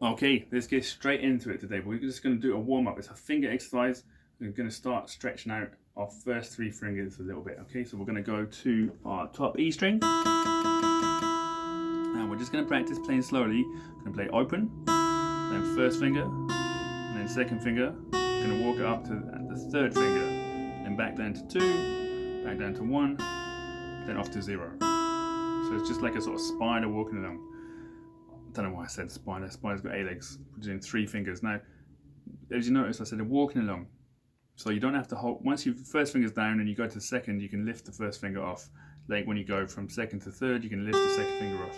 Okay, let's get straight into it today. We're just going to do a warm-up. It's a finger exercise. We're going to start stretching out our first three fingers a little bit. Okay, so we're going to go to our top E string. And we're just going to practice playing slowly. We're going to play open, then first finger, and then second finger. We're going to walk it up to the third finger, then back down to 2, back down to 1, then off to 0. So it's just like a sort of spider walking along. I don't know why I said spider. Spider's got 8 legs. We're doing 3 fingers. Now, as you notice, I said they're walking along. So you don't have to hold. Once your first finger's down and you go to the second, you can lift the first finger off. Like when you go from second to third, you can lift the second finger off.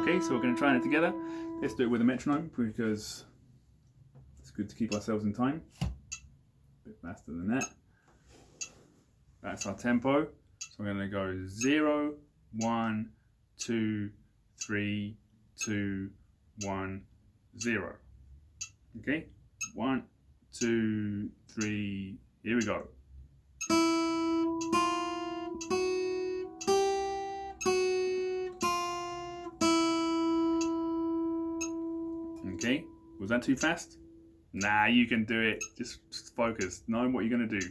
Okay, so we're going to try it together. Let's do it with a metronome because it's good to keep ourselves in time. A bit faster than that. That's our tempo. So we're going to go 0, 1, 2, 3, 2, 1, 0. Okay, 1, 2, 3, here we go. Okay, was that too fast? Nah, you can do it. Just focus, know what you're going to do.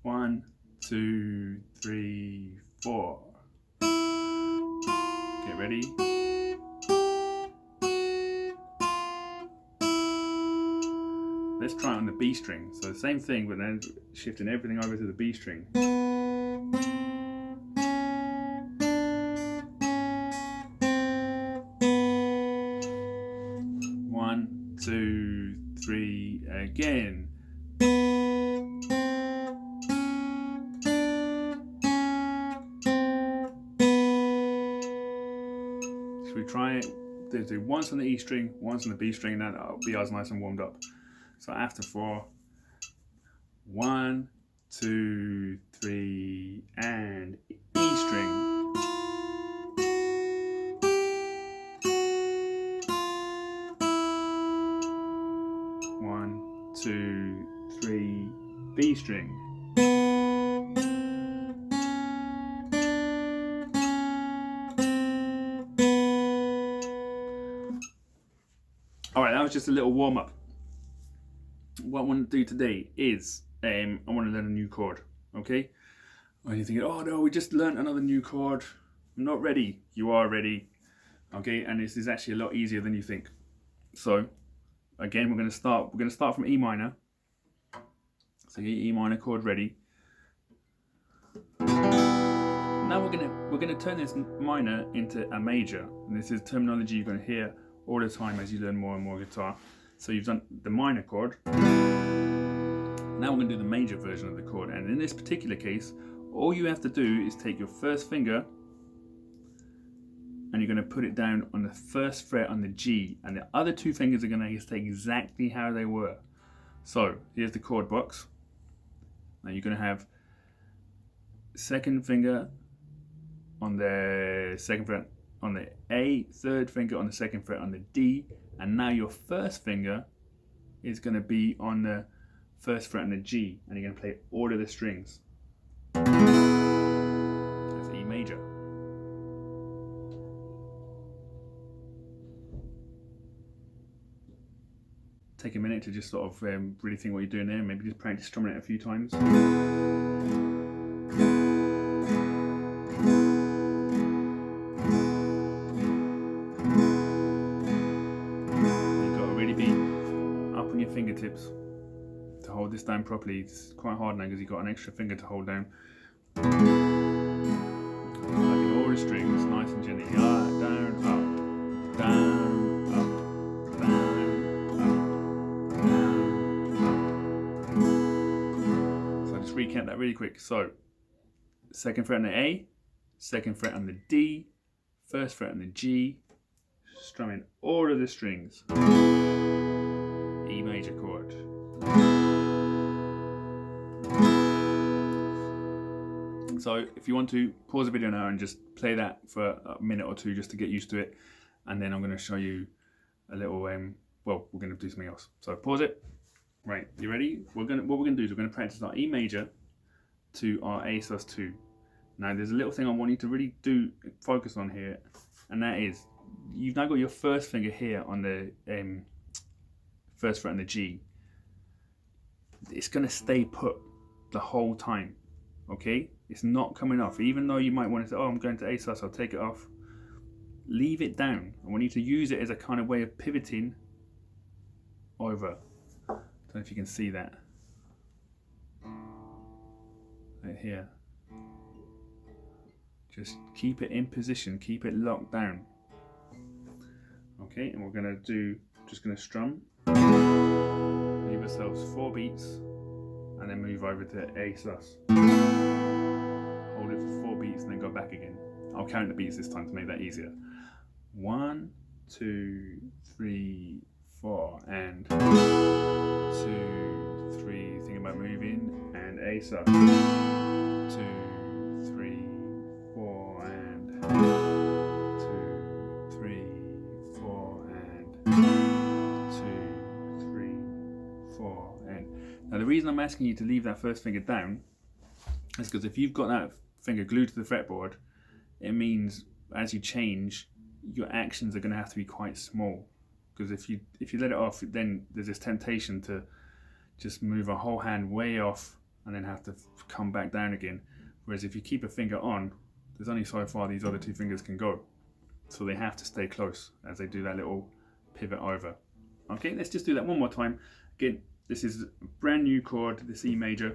1, 2, 3, 4. Get ready. Let's try it on the B string. So the same thing, but then shifting everything over to the B string. 1, 2, 3, again. Should we try it? Do once on the E string, once on the B string, and then that'll be us nice and warmed up. So after 4, 1, 2, 3, and E string. 1, 2, 3, B string. Alright, that was just a little warm up. What I want to do today is I want to learn a new chord. Okay? Or you're thinking, oh no, we just learned another new chord. I'm not ready. You are ready. Okay, and this is actually a lot easier than you think. So again, we're going to start from E minor. So get your E minor chord ready. Now we're going to turn this minor into a major, and this is terminology you're going to hear all the time as you learn more and more guitar. So you've done the minor chord. Now we're going to do the major version of the chord, and in this particular case, all you have to do is take your first finger and you're going to put it down on the first fret on the G, and the other 2 fingers are going to stay exactly how they were. So here's the chord box. Now you're going to have second finger on the second fret on the A, third finger on the second fret on the D, and now your first finger is going to be on the first fret on the G, and you're going to play all of the strings. That's E major. Take a minute to just sort of really think what you're doing there. Maybe just practice strumming it a few times. Fingertips to hold this down properly. It's quite hard now because you've got an extra finger to hold down. Like all the strings, nice and gently. Down, up, down, up, down, up, down, up. So I'll just recap that really quick. So second fret on the A, second fret on the D, first fret on the G, strumming all of the strings. E major chord. So if you want to pause the video now and just play that for a minute or two just to get used to it, and then I'm going to show you a little well, we're going to do something else. So pause it. Right, you ready? What we're going to do is we're going to practice our E major to our A sus2. Now there's a little thing I want you to really focus on here, and that is, you've now got your first finger here on the first fret on the G. It's going to stay put the whole time, okay? It's not coming off. Even though you might want to say, oh, I'm going to A sus, I'll take it off. Leave it down. I want you to use it as a kind of way of pivoting over. I don't know if you can see that. Right here. Just keep it in position, keep it locked down. Okay, and we're going to do, just going to strum. Leave ourselves 4 beats and then move over to A sus. Hold it for 4 beats and then go back again. I'll count the beats this time to make that easier. 1, 2, 3, 4, and 2, 3. Think about moving, and A sus. 2, 3, 4, and 2, 3, 4, and 2, 3, 4, and. Now the reason I'm asking you to leave that first finger down is because if you've got that finger glued to the fretboard, it means as you change, your actions are going to have to be quite small. Because if you let it off, then there's this temptation to just move a whole hand way off and then have to come back down again. Whereas if you keep a finger on, there's only so far these other 2 fingers can go. So they have to stay close as they do that little pivot over. Okay, let's just do that one more time. Again, this is a brand new chord, this E major.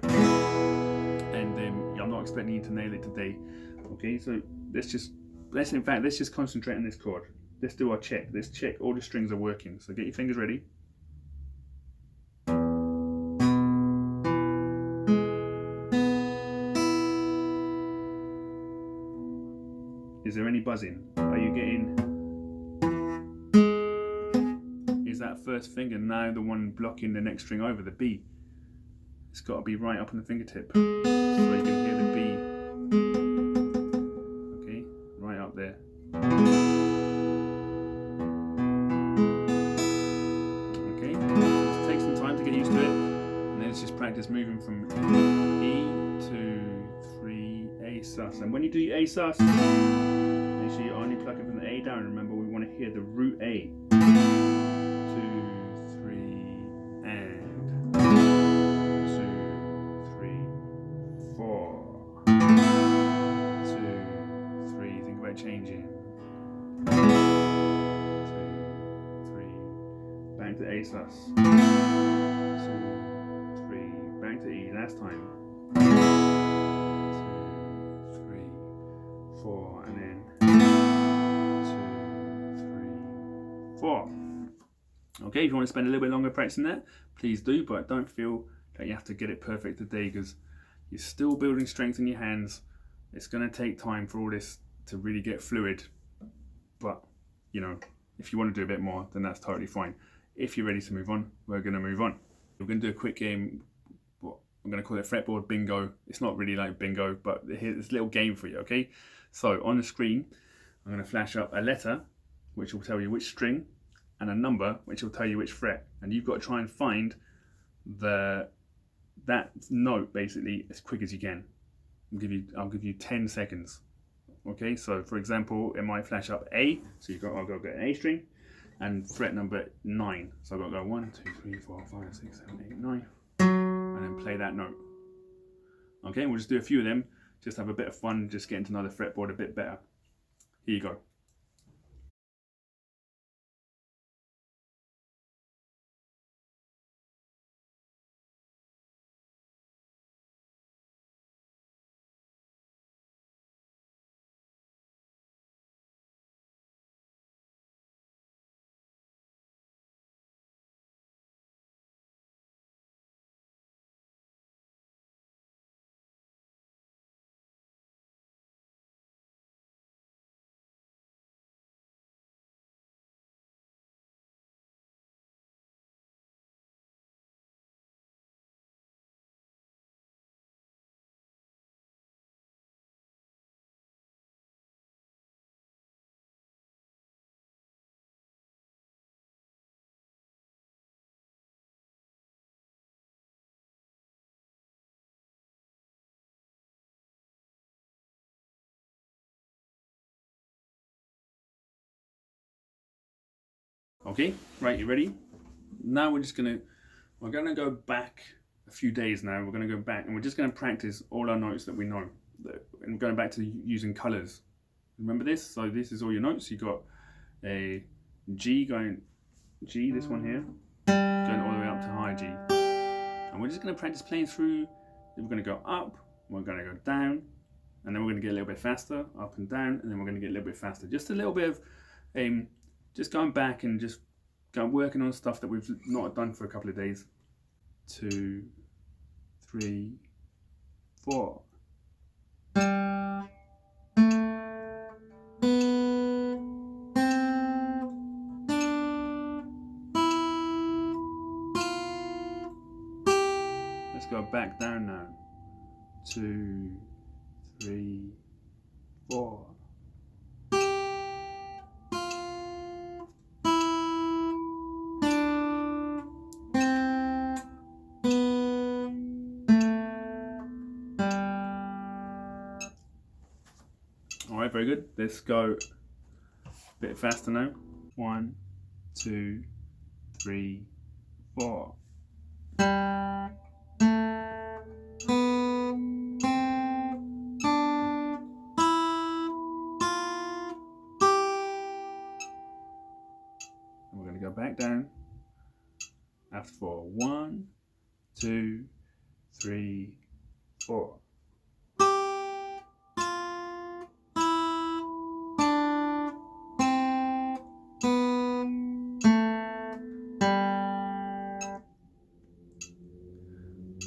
And I'm not expecting you to nail it today. Okay, so let's just concentrate on this chord. Let's do our check. Let's check all the strings are working. So get your fingers ready. Is there any buzzing? Are you getting... Is that first finger now the one blocking the next string over, the B? It's got to be right up on the fingertip. So you can hear the B. Okay, right up there. Okay, let's take some time to get used to it. And then let's just practice moving from E to 3, A sus. And when you do your A sus, make sure you're only plucking from the A down. Remember, we want to hear the root A. 2, 3, and 2, 3, 4. 2, 3. Think about changing. 2, 3. Back to A sus. 2, 3. Back to E. Last time. 2, 3, 4, and then 2, 3, 4. Okay, if you want to spend a little bit longer practicing that, please do, but don't feel that you have to get it perfect today because you're still building strength in your hands. It's going to take time for all this to really get fluid, but you know, if you want to do a bit more, then that's totally fine. If you're ready to move on, we're going to move on. We're going to do a quick game. I'm going to call it fretboard bingo. It's not really like bingo, but here's a little game for you, okay? So on the screen, I'm going to flash up a letter, which will tell you which string, and a number, which will tell you which fret. And you've got to try and find that note, basically, as quick as you can. I'll give you 10 seconds. Okay, so for example, it might flash up A, so I'll go get an A string, and fret number 9. So I've got to go 1, 2, 3, 4, 5, 6, 7, 8, 9. And then play that note. Okay, we'll just do a few of them, just have a bit of fun, just getting to know the fretboard a bit better. Here you go. Okay, right, you ready? Now we're gonna go back a few days now. We're gonna go back and we're just gonna practice all our notes that we know. And going back to using colours. Remember this? So this is all your notes. You got a G going, G, this one here, going all the way up to high G. And we're just gonna practice playing through. Then we're gonna go up, we're gonna go down, and then we're gonna get a little bit faster, up and down, and then we're gonna get a little bit faster. Just a little bit of just going back and just working on stuff that we've not done for a couple of days. 2, 3, 4. Let's go back down now. 2, 3, 4. All right, very good. Let's go a bit faster now. 1, 2, 3, 4. And we're going to go back down after 4. 1, 2, 3, 4.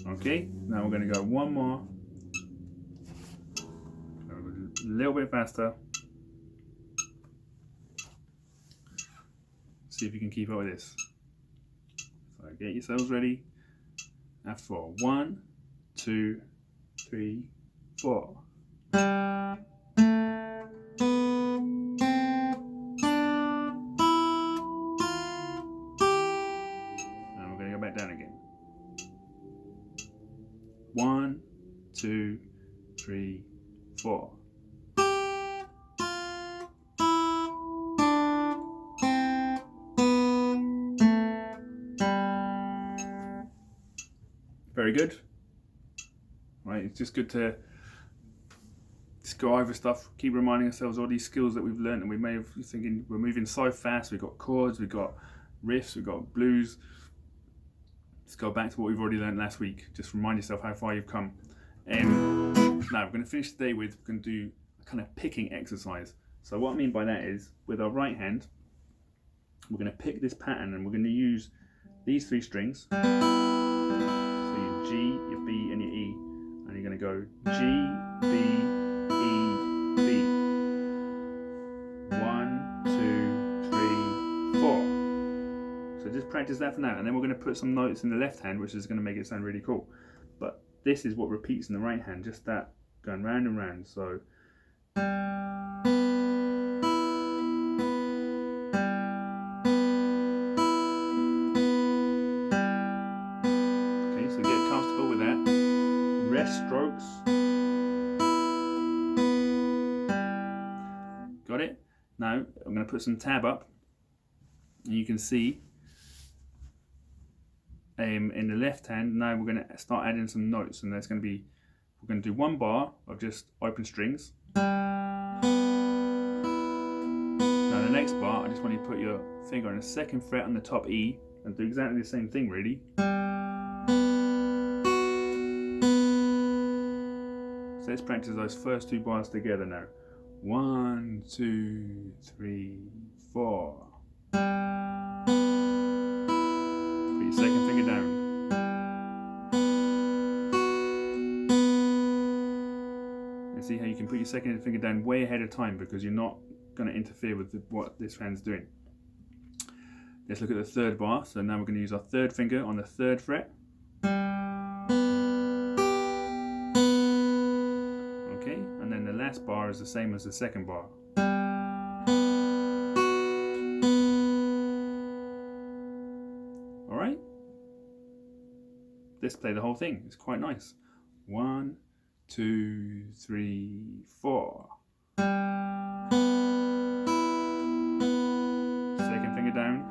Okay, now we're going to go one more, a little bit faster. See if you can keep up with this. So get yourselves ready. After 4. 1, 2, 3, 4. And we're going to go back down again. 1, 2, 3, 4. Very good. Right, it's just good to just go over stuff, keep reminding ourselves all these skills that we've learned, and we may have thinking we're moving so fast. We've got chords, we've got riffs, we've got blues. Let's go back to what we've already learned last week. Just remind yourself how far you've come. Now we're going to finish the day with, we're going to do a kind of picking exercise. So what I mean by that is, with our right hand, we're going to pick this pattern, and we're going to use these 3 strings. So your G, your B, and your E, and you're going to go G, B, E, B. 1, 2, 3, 4. So just practice that for now, and then we're going to put some notes in the left hand, which is going to make it sound really cool. But this is what repeats in the right hand, just that going round and round. So okay, so get comfortable with that. Rest strokes. Got it? Now I'm going to put some tab up, and you can see in the left hand, now we're going to start adding some notes, and there's going to be, we're going to do 1 bar of just open strings. Now the next bar, I just want you to put your finger on the 2nd fret on the top E and do exactly the same thing really. So let's practice those first 2 bars together now. 1, 2, 3, 4. Put your 2nd finger down. And see how you can put your 2nd finger down way ahead of time, because you're not going to interfere with what this hand's doing. Let's look at the 3rd bar. So now we're going to use our 3rd finger on the 3rd fret. Okay, and then the last bar is the same as the 2nd bar. Alright? Let's play the whole thing. It's quite nice. 1, 2, 3, 4. 2nd finger down.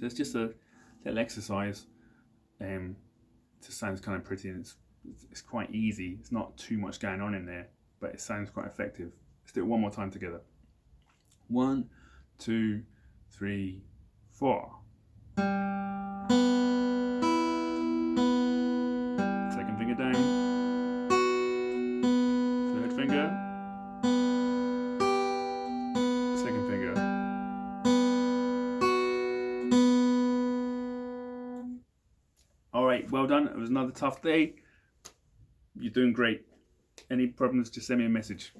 So it's just a little exercise. Just sounds kind of pretty, and it's quite easy. It's not too much going on in there, but it sounds quite effective. Let's do it one more time together. 1, 2, 3, 4. Second finger down. Third finger. Second finger. All right, well done. It was another tough day. You're doing great. Any problems, just send me a message.